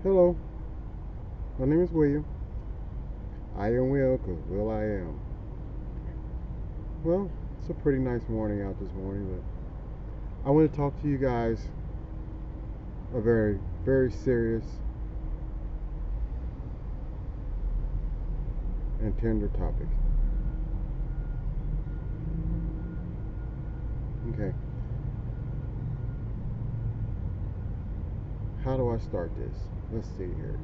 Hello, my name is William. I am Will, because Will I am. Well, it's a pretty nice morning out this morning, but I want to talk to you guys a very, very serious and tender topic. Okay, how do I start this? Let's see here.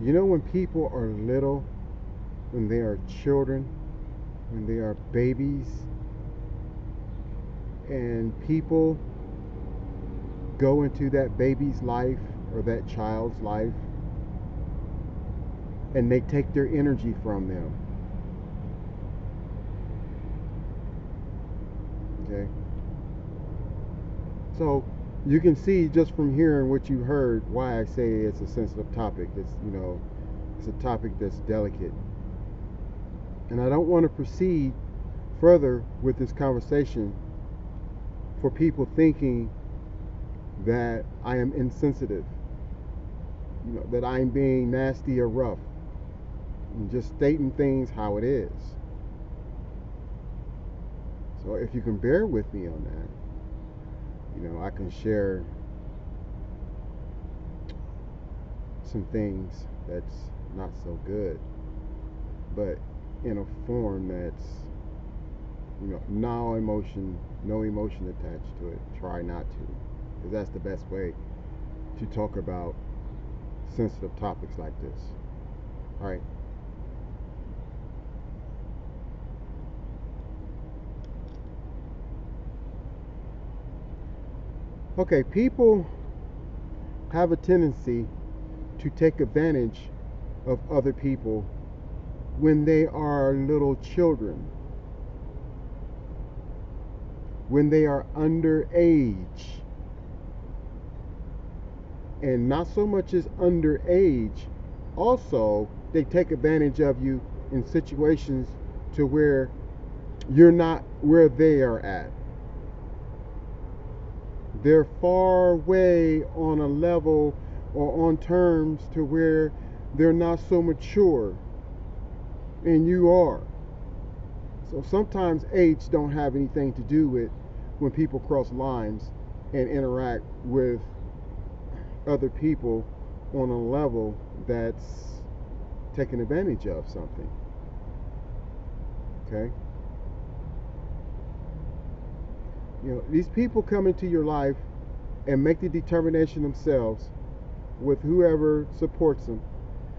You know, when people are little, when they are children, when they are babies, and people go into that baby's life or that child's life and they take their energy from them. Okay? So you can see just from hearing what you heard why I say it's a sensitive topic. It's a topic that's delicate. And I don't want to proceed further with this conversation for people thinking that I am insensitive, that I'm being nasty or rough, and just stating things how it is. So if you can bear with me on that, I can share some things that's not so good, but in a form that's, no emotion attached to it. Try not to, because that's the best way to talk about sensitive topics like this. All right. Okay, people have a tendency to take advantage of other people when they are little children, when they are underage. And not so much as underage, also, they take advantage of you in situations to where you're not where they are at. They're far away on a level or on terms to where they're not so mature and you are. So sometimes age don't have anything to do with when people cross lines and interact with other people on a level that's taking advantage of something. Okay? These people come into your life and make the determination themselves with whoever supports them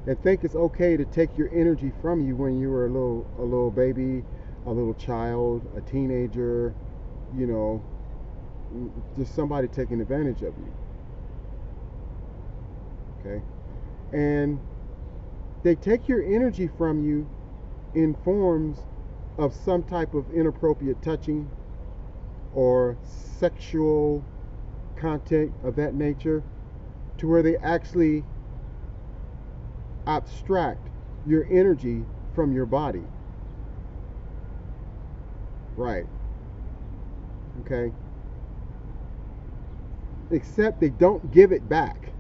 and think it's okay to take your energy from you when you were a little baby, a little child, a teenager, you know, just somebody taking advantage of you. Okay? And they take your energy from you in forms of some type of inappropriate touching or sexual content of that nature, to where they actually abstract your energy from your body. Right. Okay? Except they don't give it back.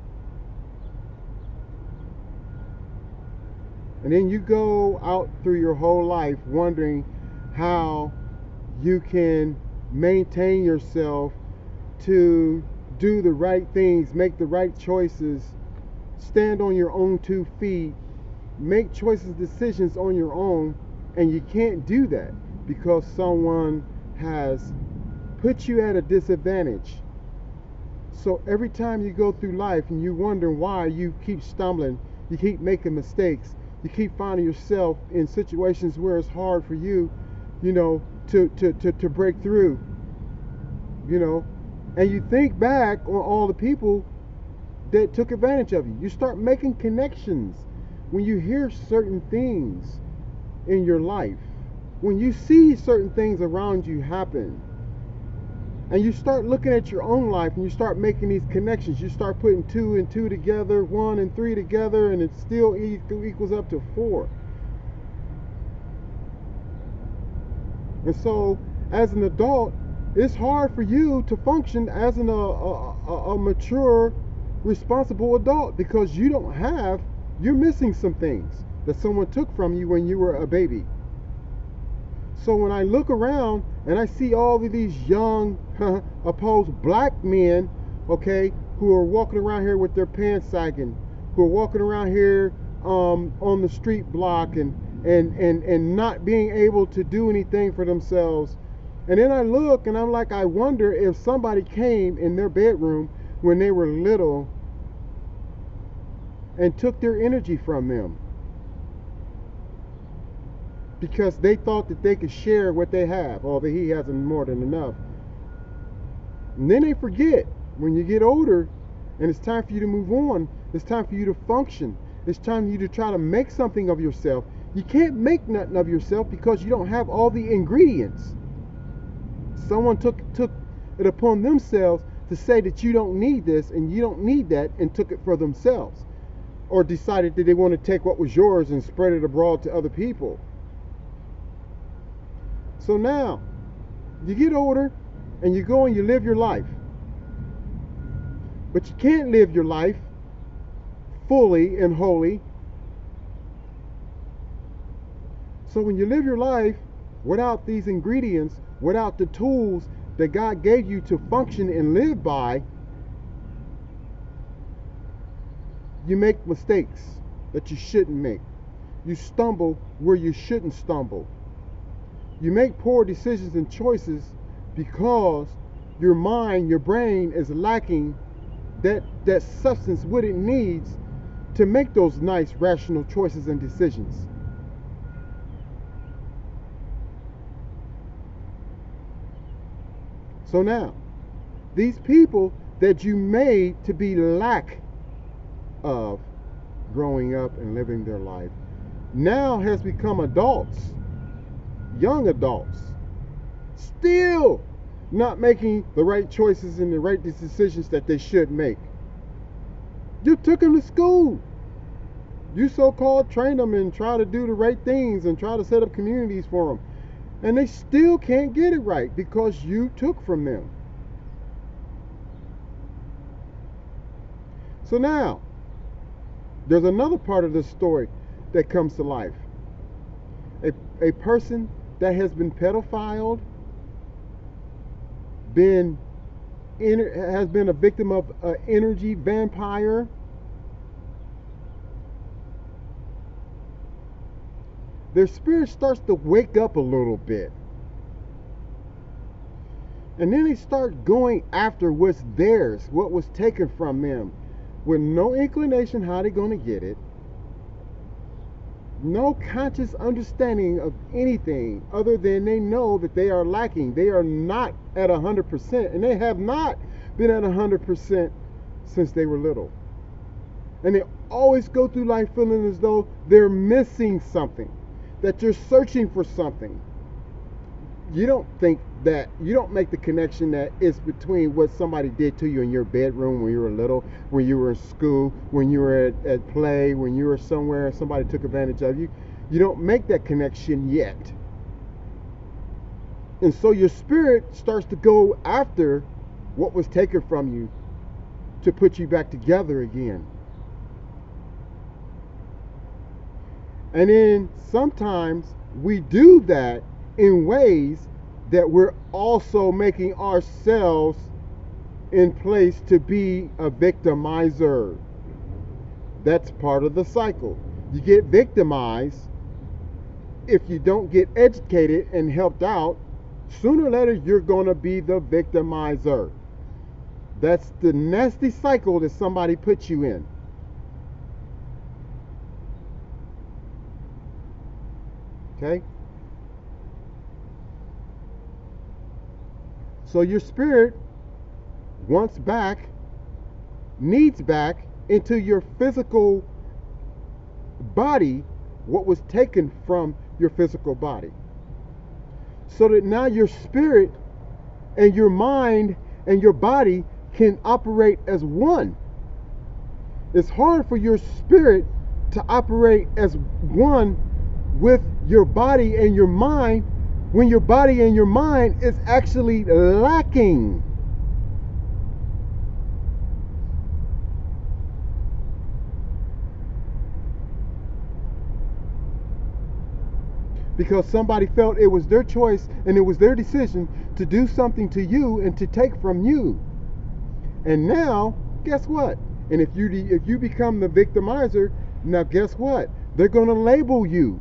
And then you go out through your whole life wondering how you can maintain yourself to do the right things, make the right choices, stand on your own 2 feet, make choices, decisions on your own, and you can't do that because someone has put you at a disadvantage. So every time you go through life and you wonder why you keep stumbling, you keep making mistakes, you keep finding yourself in situations where it's hard for you, to break through, you know, and you think back on all the people that took advantage of you. You start making connections when you hear certain things in your life, when you see certain things around you happen, and you start looking at your own life and you start making these connections. You start putting 2 and 2 together, 1 and 3 together, and it still equals up to 4. And so, as an adult, It's hard for you to function as a mature, responsible adult because you're missing some things that someone took from you when you were a baby. So when I look around and I see all of these young, opposed black men, okay, who are walking around here with their pants sagging, who are walking around here on the street block and not being able to do anything for themselves. And then I look and I'm like, I wonder if somebody came in their bedroom when they were little and took their energy from them because they thought that they could share what they have, or that he hasn't more than enough. And then they forget when you get older and it's time for you to move on, it's time for you to function, it's time for you to try to make something of yourself. You can't make nothing of yourself because you don't have all the ingredients. Someone took it upon themselves to say that you don't need this and you don't need that, and took it for themselves, or decided that they want to take what was yours and spread it abroad to other people. So now you get older and you go and you live your life, but you can't live your life fully and wholly. So when you live your life without these ingredients, without the tools that God gave you to function and live by, you make mistakes that you shouldn't make. You stumble where you shouldn't stumble. You make poor decisions and choices because your mind, your brain is lacking that substance, what it needs to make those nice, rational choices and decisions. So now, these people that you made to be lack of growing up and living their life now has become adults, young adults, still not making the right choices and the right decisions that they should make. You took them to school. You so-called trained them and try to do the right things and try to set up communities for them. And they still can't get it right because you took from them. So now, there's another part of this story that comes to life. A person that has been pedophiled, has been a victim of an energy vampire, their spirit starts to wake up a little bit. And then they start going after what's theirs, what was taken from them, with no inclination how they're going to get it, no conscious understanding of anything other than they know that they are lacking. They are not at 100%, and they have not been at 100% since they were little. And they always go through life feeling as though they're missing something, that you're searching for something. You don't make the connection that it's between what somebody did to you in your bedroom when you were little, when you were in school, when you were at play, when you were somewhere and somebody took advantage of you. You don't make that connection yet. And so your spirit starts to go after what was taken from you to put you back together again. And then sometimes we do that in ways that we're also making ourselves in place to be a victimizer. That's part of the cycle. You get victimized. If you don't get educated and helped out, sooner or later you're going to be the victimizer. That's the nasty cycle that somebody puts you in. Okay? So your spirit needs back into your physical body what was taken from your physical body. So that now your spirit and your mind and your body can operate as one. It's hard for your spirit to operate as one with your body and your mind when your body and your mind is actually lacking. Because somebody felt it was their choice and it was their decision to do something to you and to take from you. And now, guess what? And if you become the victimizer, now guess what? They're going to label you.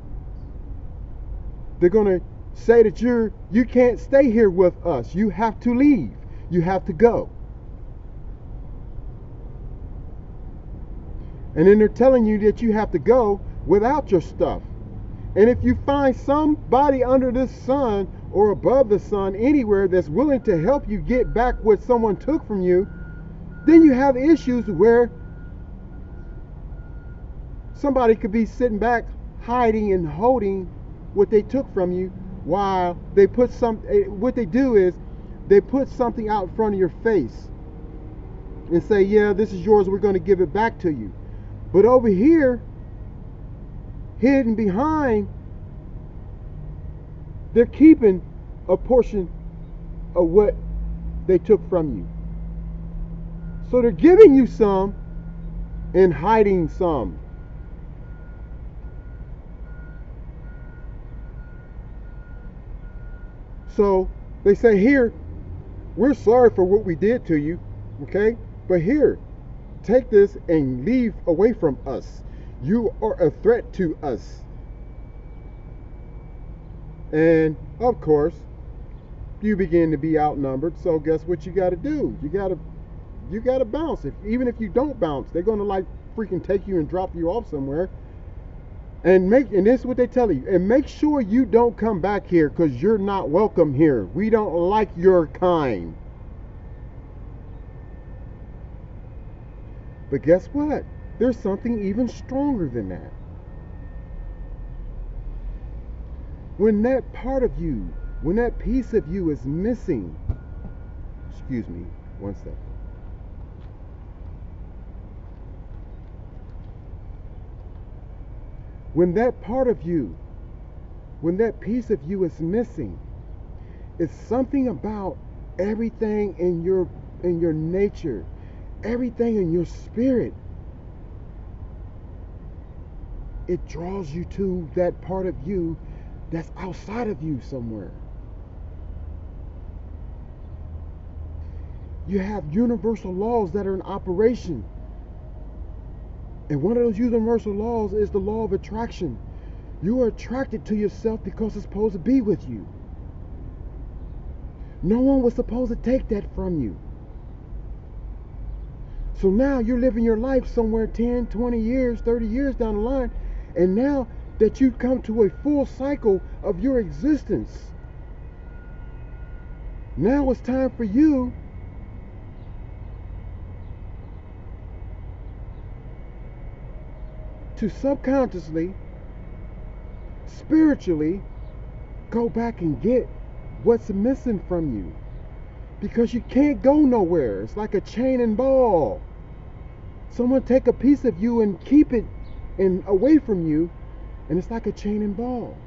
They're going to say that you can't stay here with us. You have to leave. You have to go. And then they're telling you that you have to go without your stuff. And if you find somebody under the sun or above the sun anywhere that's willing to help you get back what someone took from you, then you have issues where somebody could be sitting back hiding and holding what they took from you while they put what they do is they put something out in front of your face and say, yeah, this is yours, we're going to give it back to you. But over here, hidden behind, they're keeping a portion of what they took from you. So they're giving you some and hiding some. So they say, here, we're sorry for what we did to you, okay? But here, take this and leave away from us. You are a threat to us. And of course, you begin to be outnumbered. So guess what you got to do? You got to bounce. Even if you don't bounce, they're going to like freaking take you and drop you off somewhere. And this is what they tell you. And make sure you don't come back here because you're not welcome here. We don't like your kind. But guess what? There's something even stronger than that. When that part of you, when that piece of you is missing, excuse me, one second. When that part of you, when that piece of you is missing, it's something about everything in your nature, everything in your spirit. It draws you to that part of you that's outside of you somewhere. You have universal laws that are in operation. And one of those universal laws is the law of attraction. You are attracted to yourself because it's supposed to be with you. No one was supposed to take that from you. So now you're living your life somewhere 10, 20 years, 30 years down the line. And now that you've come to a full cycle of your existence, now it's time for you to subconsciously, spiritually, go back and get what's missing from you. Because you can't go nowhere. It's like a chain and ball. Someone take a piece of you and keep it away from you, and it's like a chain and ball.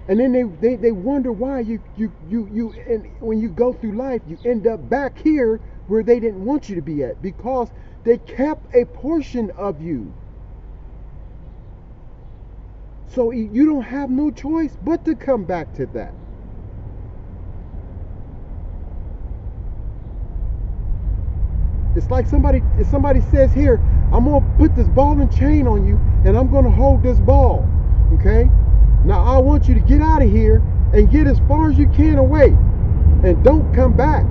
And then they wonder why and when you go through life, you end up back here where they didn't want you to be at, because they kept a portion of you. So you don't have no choice but to come back to that. It's like if somebody says, here, I'm going to put this ball and chain on you, and I'm going to hold this ball, okay? Now I want you to get out of here and get as far as you can away, and don't come back.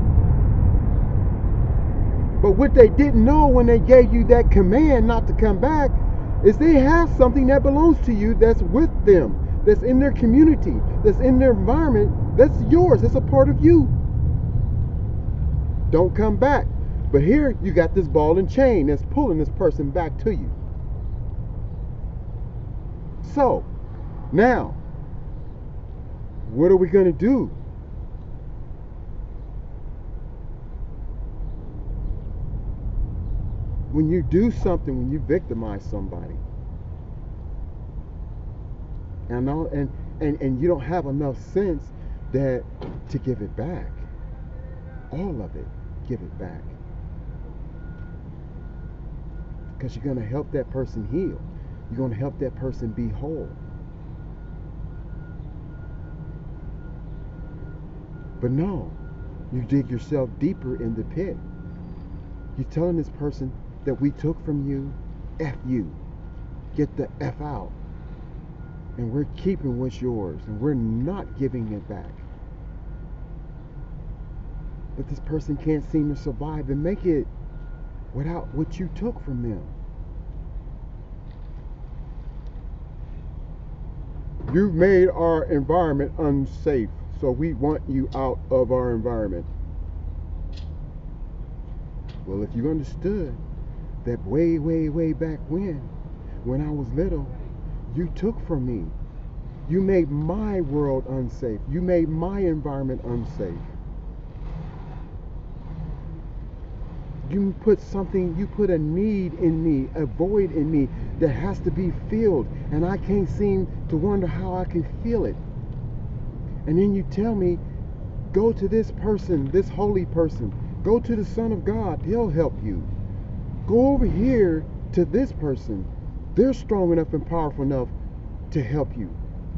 But what they didn't know when they gave you that command not to come back is they have something that belongs to you that's with them, that's in their community, that's in their environment, that's yours, it's a part of you. Don't come back. But here you got this ball and chain that's pulling this person back to you. So, now, what are we going to do? When you do something, when you victimize somebody, and you don't have enough sense that to give it back. All of it, give it back. Because you're going to help that person heal. You're going to help that person be whole. But no, you dig yourself deeper in the pit. You're telling this person that we took from you, F you. Get the F out. And we're keeping what's yours, and we're not giving it back. But this person can't seem to survive and make it without what you took from them. You've made our environment unsafe, so we want you out of our environment. Well, if you understood that way, way, way back when I was little, you took from me. You made my world unsafe. You made my environment unsafe. You put a need in me, a void in me that has to be filled, and I can't seem to wonder how I can feel it. And then you tell me, go to this person, this holy person, go to the Son of God, he'll help you. Go over here to this person, they're strong enough and powerful enough to help you,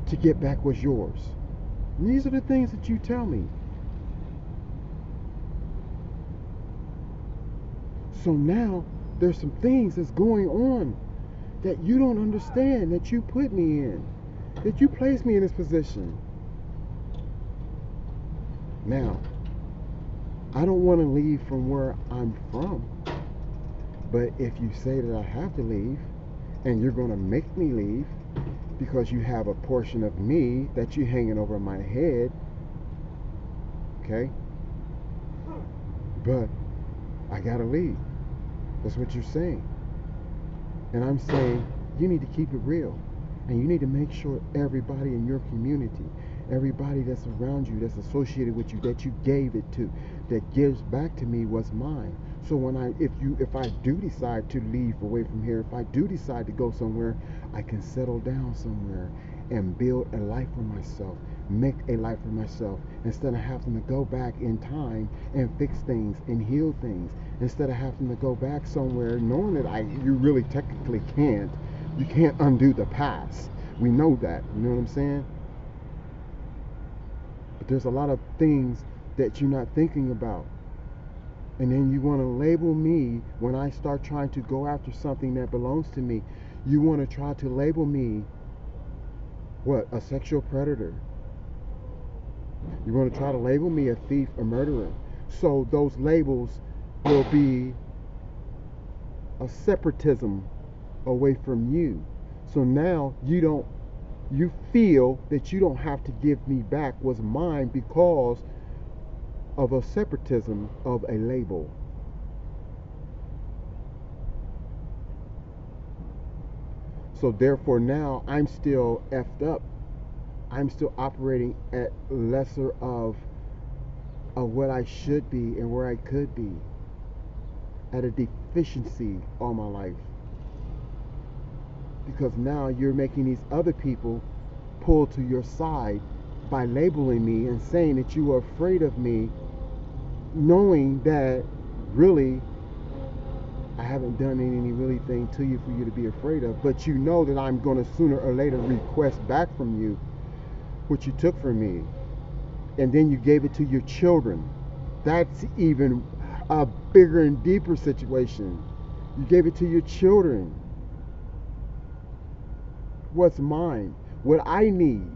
to get back what's yours. And these are the things that you tell me. So now there's some things that's going on that you don't understand, that you put me in, that you placed me in this position. Now, I don't want to leave from where I'm from, but if you say that I have to leave, and you're going to make me leave because you have a portion of me that you're hanging over my head, okay? But I gotta leave. That's what you're saying. And I'm saying you need to keep it real. And you need to make sure everybody in your community, everybody that's around you, that's associated with you, that you gave it to, that gives back to me what's mine. So if I do decide to leave away from here, if I do decide to go somewhere, I can settle down somewhere and build a life for myself, make a life for myself, instead of having to go back in time and fix things and heal things, instead of having to go back somewhere knowing that you really technically can't. You can't undo the past. We know that. You know what I'm saying? But there's a lot of things that you're not thinking about. And then you want to label me when I start trying to go after something that belongs to me. You want to try to label me, what, a sexual predator. You want to try to label me a thief, a murderer. So those labels will be a separatism away from you. So now you feel that you don't have to give me back what's mine because of a separatism of a label. So therefore now I'm still effed up. I'm still operating at lesser of what I should be and where I could be, at a deficiency all my life. Because now you're making these other people pull to your side by labeling me and saying that you are afraid of me, knowing that really I haven't done any really thing to you for you to be afraid of. But you know that I'm going to sooner or later request back from you what you took from me. And then you gave it to your children. That's even a bigger and deeper situation. You gave it to your children. What's mine? What I need.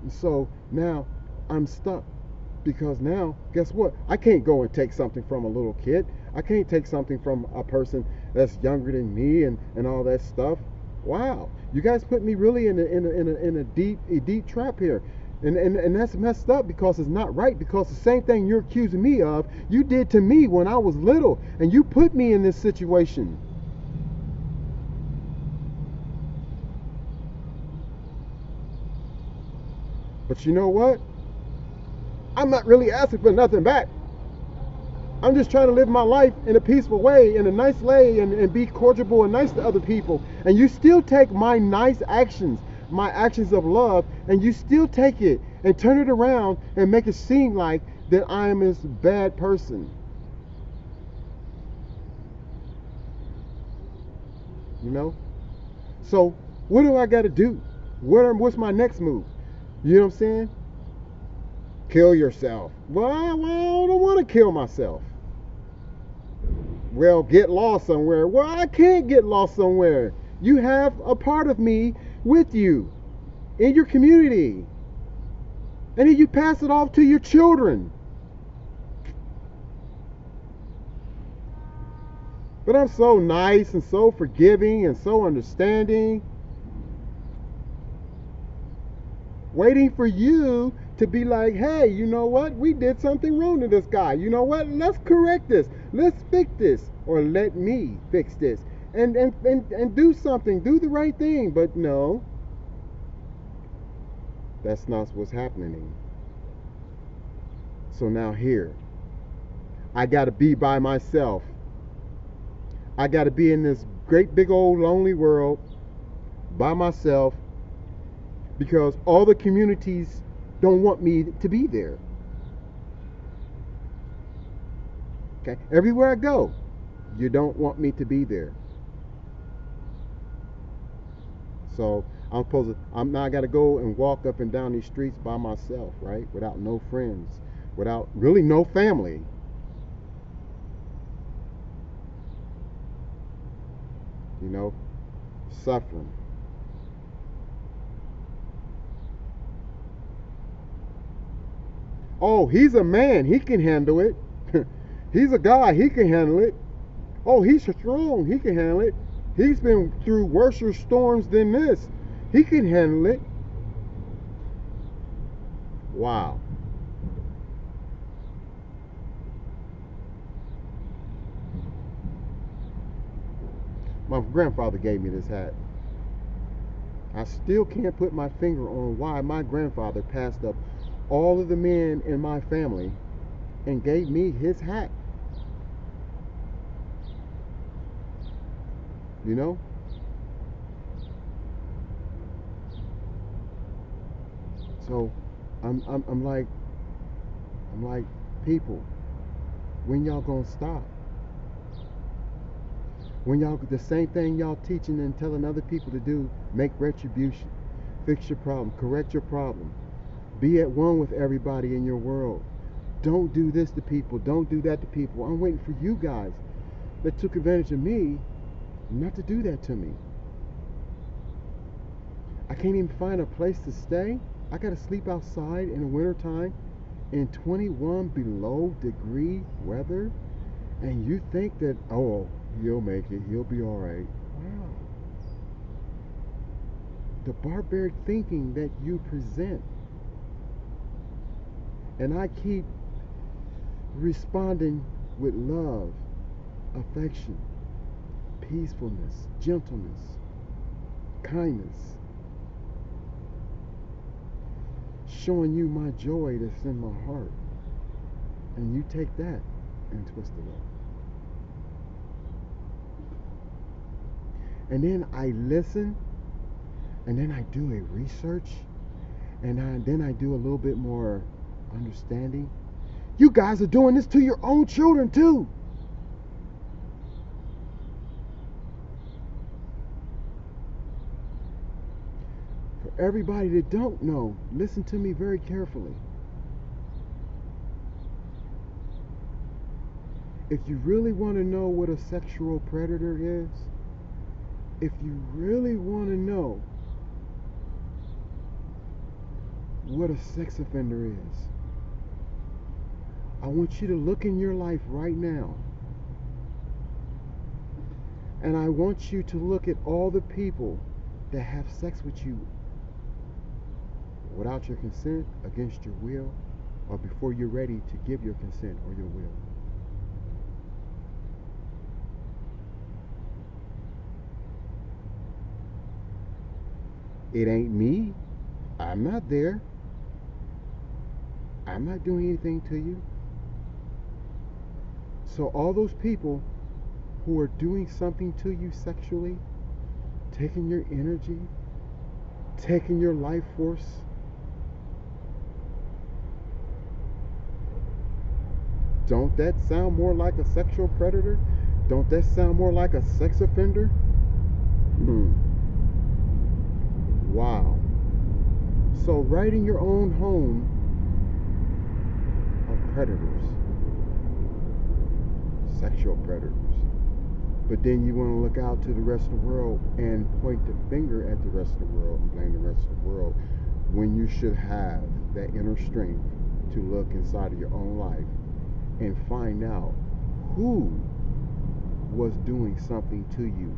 And so now I'm stuck. Because now, guess what? I can't go and take something from a little kid. I can't take something from a person that's younger than me and all that stuff. Wow, you guys put me really in a deep trap here. And that's messed up because it's not right, because the same thing you're accusing me of, you did to me when I was little, and you put me in this situation. But you know what? I'm not really asking for nothing back. I'm just trying to live my life in a peaceful way, in a nice way, and be cordial and nice to other people. And you still take my nice actions, my actions of love, and you still take it and turn it around and make it seem like that I am this bad person. You know? So what do I got to do? What's my next move? You know what I'm saying? Kill yourself. Well, I don't want to kill myself. Well, get lost somewhere. Well, I can't get lost somewhere. You have a part of me with you in your community. And then you pass it off to your children. But I'm so nice and so forgiving and so understanding. Waiting for you to be like, hey, you know what? We did something wrong to this guy. You know what? Let's correct this. Let's fix this. Or let me fix this. And do something. Do the right thing. But no. That's not what's happening. So now here. I got to be by myself. I got to be in this great big old lonely world by myself. Because all the communities don't want me to be there. Okay? Everywhere I go, you don't want me to be there. So now I got to go and walk up and down these streets by myself, right? Without no friends, without really no family. You know, suffering. Oh, he's a man. He can handle it. He's a guy. He can handle it. Oh, he's strong. He can handle it. He's been through worse storms than this. He can handle it. Wow. My grandfather gave me this hat. I still can't put my finger on why my grandfather passed up all of the men in my family and gave me his hat. You know? So I'm like people, when y'all gonna stop? When y'all the same thing y'all teaching and telling other people to do, make retribution, fix your problem, correct your problem. Be at one with everybody in your world. Don't do this to people. Don't do that to people. I'm waiting for you guys that took advantage of me not to do that to me. I can't even find a place to stay. I gotta sleep outside in the wintertime in 21 below degree weather. And you think that, oh, he'll make it. He'll be all right. Wow. The barbaric thinking that you present. And I keep responding with love, affection, peacefulness, gentleness, kindness. Showing you my joy that's in my heart. And you take that and twist it up. And then I listen, and then I do a research, and then I do a little bit more understanding. You guys are doing this to your own children too. For everybody that don't know, listen to me very carefully. If you really want to know what a sexual predator is, if you really want to know what a sex offender is, I want you to look in your life right now. And I want you to look at all the people that have sex with you without your consent, against your will, or before you're ready to give your consent or your will. It ain't me. I'm not there. I'm not doing anything to you. So all those people who are doing something to you sexually, taking your energy, taking your life force, don't that sound more like a sexual predator? Don't that sound more like a sex offender? Hmm. Wow. So right in your own home are predators, sexual predators. But then you want to look out to the rest of the world and point the finger at the rest of the world and blame the rest of the world, when you should have that inner strength to look inside of your own life and find out who was doing something to you.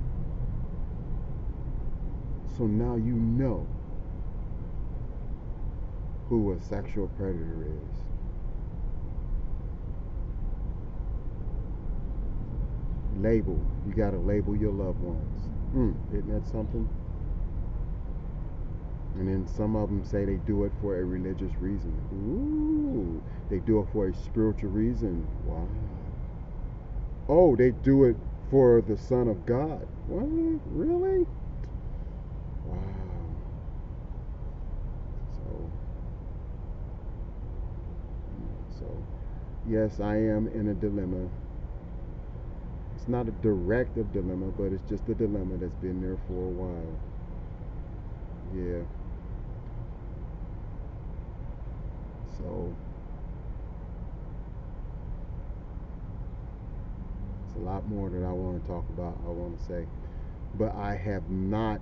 So now you know who a sexual predator is. Label. You got to label your loved ones. Isn't that something? And then some of them say they do it for a religious reason. Ooh, they do it for a spiritual reason. Wow. Oh, they do it for the Son of God. What? Really? Wow. So, yes, I am in a dilemma. It's not a directive dilemma, but it's just a dilemma that's been there for a while. Yeah. So, it's a lot more that I want to talk about, I want to say. But I have not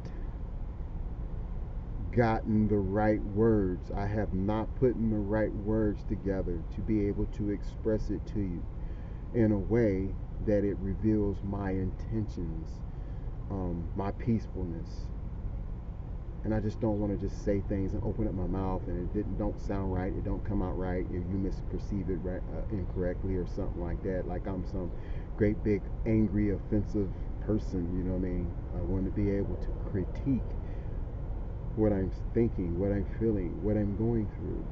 gotten the right words. I have not put the right words together to be able to express it to you in a way that it reveals my intentions, my peacefulness. And I just don't want to just say things and open up my mouth and don't sound right, it don't come out right, if you misperceive it right, incorrectly or something like that, like I'm some great big angry offensive person, you know what I mean? I want to be able to critique what I'm thinking, what I'm feeling, what I'm going through.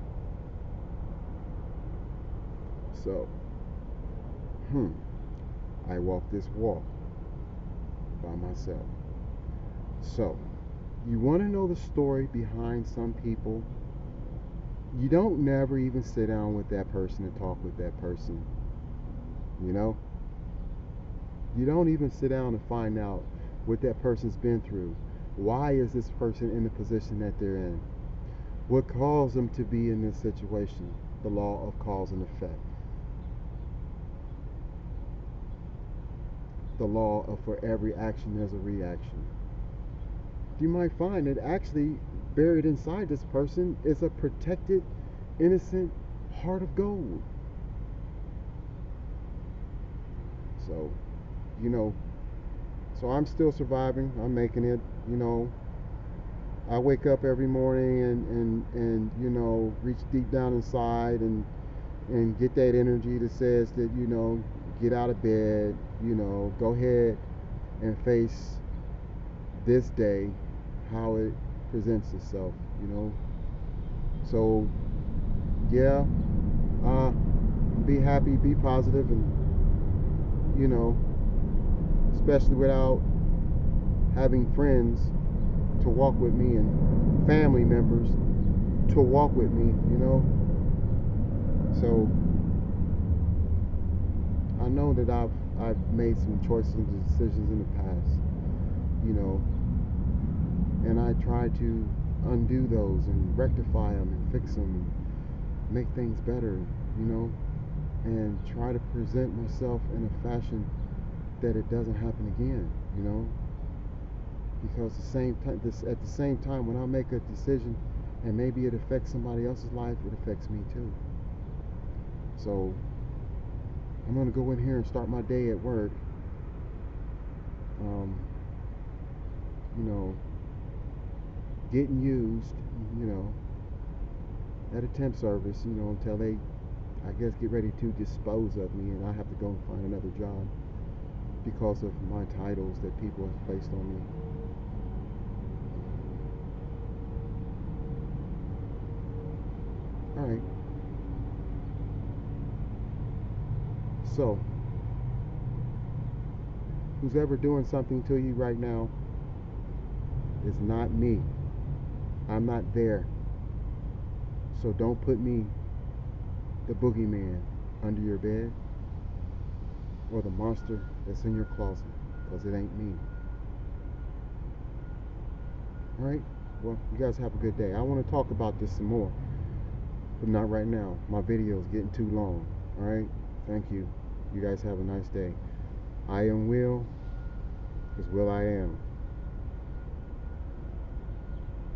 So, I walk this walk by myself. So, you want to know the story behind some people? You don't never even sit down with that person and talk with that person. You know? You don't even sit down and find out what that person's been through. Why is this person in the position that they're in? What caused them to be in this situation? The law of cause and effect. The law of for every action there's a reaction. You might find that actually buried inside this person is a protected, innocent heart of gold. So, you know, so I'm still surviving. I'm making it, you know. I wake up every morning and you know, reach deep down inside and get that energy that says that, you know, get out of bed, you know, go ahead and face this day, how it presents itself, you know. So, yeah, be happy, be positive, and, you know, especially without having friends to walk with me and family members to walk with me, you know. So I know that I've made some choices and decisions in the past, you know, and I try to undo those and rectify them and fix them and make things better, you know, and try to present myself in a fashion that it doesn't happen again, you know. Because at the same time, when I make a decision and maybe it affects somebody else's life, it affects me too. So I'm gonna go in here and start my day at work. You know, getting used, you know, at a temp service, you know, until they, I guess, get ready to dispose of me, and I have to go and find another job because of my titles that people have placed on me. All right. So who's ever doing something to you right now is not me. I'm not there. So don't put me, the boogeyman, under your bed or the monster that's in your closet, because it ain't me. Alright? Well, you guys have a good day. I want to talk about this some more, but not right now. My video is getting too long. Alright? Thank you. You guys have a nice day. I am Will, because Will I am.